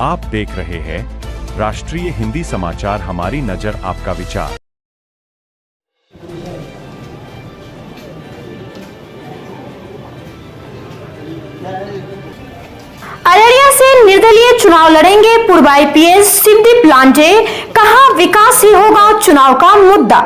आप देख रहे हैं राष्ट्रीय हिंदी समाचार, हमारी नजर आपका विचार। अररिया से निर्दलीय चुनाव लड़ेंगे पूर्व आईपीएस शिवदीप लांडे, कहा विकास ही होगा चुनाव का मुद्दा।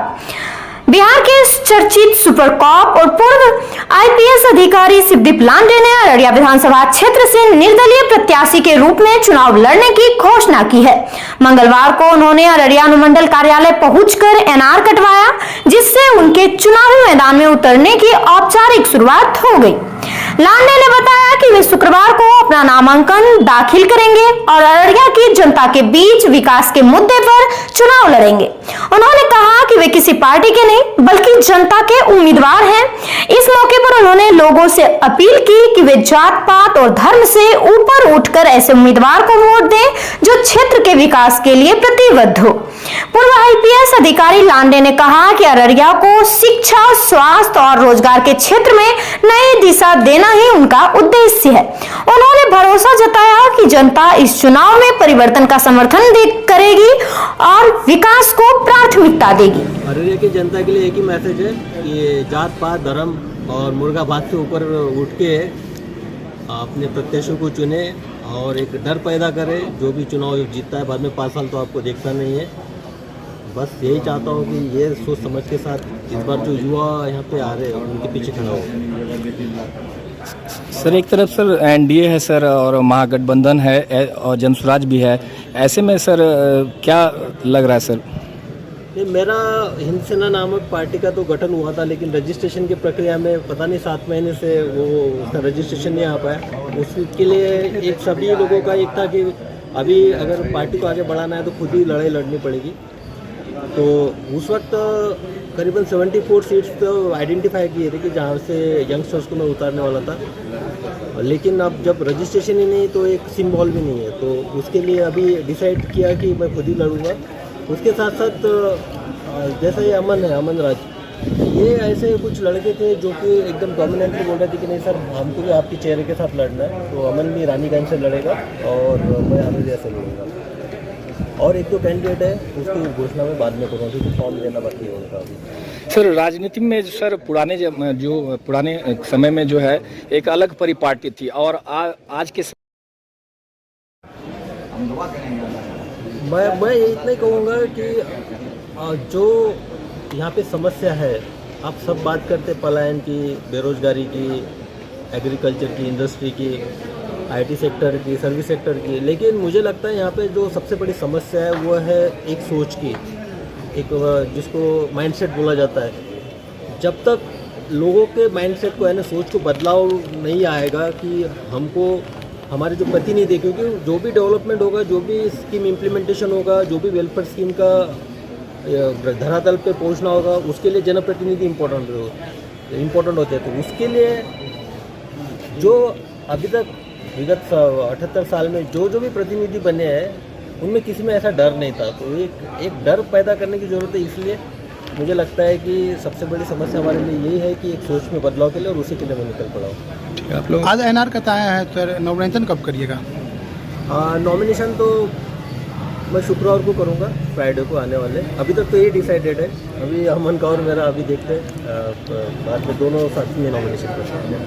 बिहार के चर्चित सुपर कॉप और पूर्व आईपीएस अधिकारी शिवदीप लांडे ने अररिया विधानसभा क्षेत्र से निर्दलीय प्रत्याशी के रूप में चुनाव लड़ने की घोषणा की है। मंगलवार को उन्होंने अररिया अनुमंडल कार्यालय पहुंचकर एनआर कटवाया, जिससे उनके चुनावी मैदान में उतरने की औपचारिक शुरुआत हो गई। लांडे ने बताया कि वे शुक्रवार को अपना नामांकन दाखिल करेंगे और अररिया की जनता के बीच विकास के मुद्दे पर चुनाव लड़ेंगे। उन्होंने कहा कि वे किसी पार्टी के नहीं बल्कि जनता के उम्मीदवार हैं। इस मौके पर उन्होंने लोगों से अपील की कि वे जात पात और धर्म से ऊपर उठकर ऐसे उम्मीदवार को वोट दें जो क्षेत्र के विकास के लिए प्रतिबद्ध हो। पूर्व आईपीएस अधिकारी लांडे ने कहा कि अररिया को शिक्षा, स्वास्थ्य और रोजगार के क्षेत्र में नई दिशा देना ही उनका उद्देश्य है। उन्होंने भरोसा जताया कि जनता इस चुनाव में परिवर्तन का समर्थन करेगी और विकास को प्राथमिकता देगी। अररिया की जनता के लिए एक ही मैसेज है कि जात पात, धर्म और मुर्गा भात से ऊपर उठ के अपने प्रत्याशियों को चुने और एक डर पैदा करे। जो भी चुनाव जीतता है बाद में 5 साल तो आपको देखना नहीं है। बस यही चाहता हूँ कि ये सोच समझ के साथ इस बार जो युवा यहाँ पे आ रहे हैं उनके पीछे खड़ा हो। सर, एक तरफ सर एनडीए है सर और महागठबंधन है और जनसुराज भी है, ऐसे में सर क्या लग रहा है सर? नहीं, मेरा हिंद सेना नामक पार्टी का तो गठन हुआ था, लेकिन रजिस्ट्रेशन की प्रक्रिया में पता नहीं 7 महीने से वो उसका रजिस्ट्रेशन नहीं आ पाया। उसके लिए एक सभी लोगों का एक था कि अभी अगर पार्टी को आगे बढ़ाना है तो खुद ही लड़ाई लड़नी पड़ेगी। तो उस वक्त करीबन 74 सीट्स तो आइडेंटिफाई किए थे कि जहाँ से यंगस्टर्स को मैं उतारने वाला था, लेकिन अब जब रजिस्ट्रेशन ही नहीं तो एक सिंबल भी नहीं है, तो उसके लिए अभी डिसाइड किया कि मैं खुद ही लड़ूंगा। उसके साथ साथ जैसा ये अमन है, अमन राज, ये ऐसे कुछ लड़के थे जो कि एकदम डोमिनेंटली बोल रहे थे कि नहीं सर हमको भी आपके चेहरे के साथ लड़ना है। तो अमन भी रानीगंज से लड़ेगा और मैं अररिया से लड़ूंगा। और एक जो कैंडिडेट है उसकी घोषणा में बाद में करूँगा क्योंकि फॉर्म लेना बाकी है उनका अभी। सर, राजनीति में सर पुराने समय में जो है एक अलग परिपाटी थी और आज के मैं ये इतना ही कहूँगा कि जो यहाँ पे समस्या है, आप सब बात करते पलायन की, बेरोजगारी की, एग्रीकल्चर की, इंडस्ट्री की, आईटी सेक्टर की, सर्विस सेक्टर की, लेकिन मुझे लगता है यहाँ पे जो सबसे बड़ी समस्या है वो है एक सोच की, एक जिसको माइंडसेट बोला जाता है। जब तक लोगों के माइंडसेट को यानी सोच को बदलाव नहीं आएगा कि हमको हमारे जो प्रतिनिधि, क्योंकि जो भी डेवलपमेंट होगा, जो भी स्कीम इम्प्लीमेंटेशन होगा, जो भी वेलफेयर स्कीम का धरातल पे पहुंचना होगा, उसके लिए जनप्रतिनिधि इम्पोर्टेंट होते हैं। तो उसके लिए जो अभी तक विगत 78 साल में जो भी प्रतिनिधि बने हैं उनमें किसी में ऐसा डर नहीं था। तो एक डर पैदा करने की ज़रूरत है। इसलिए मुझे लगता है कि सबसे बड़ी समस्या हमारे लिए यही है कि एक सोच में बदलाव के लिए, और उसी के लिए मैं निकल पड़ा हूँ। ठीक है, आप लोग आज एनआर कटाया है, सर नॉमिनेशन कब करिएगा? नॉमिनेशन तो मैं शुक्रवार को करूँगा, फ्राइडे को आने वाले। अभी तक तो ये डिसाइडेड है। अभी अमन का और मेरा अभी देखते हैं, बाद में दोनों साथ में नॉमिनेशन करते हैं।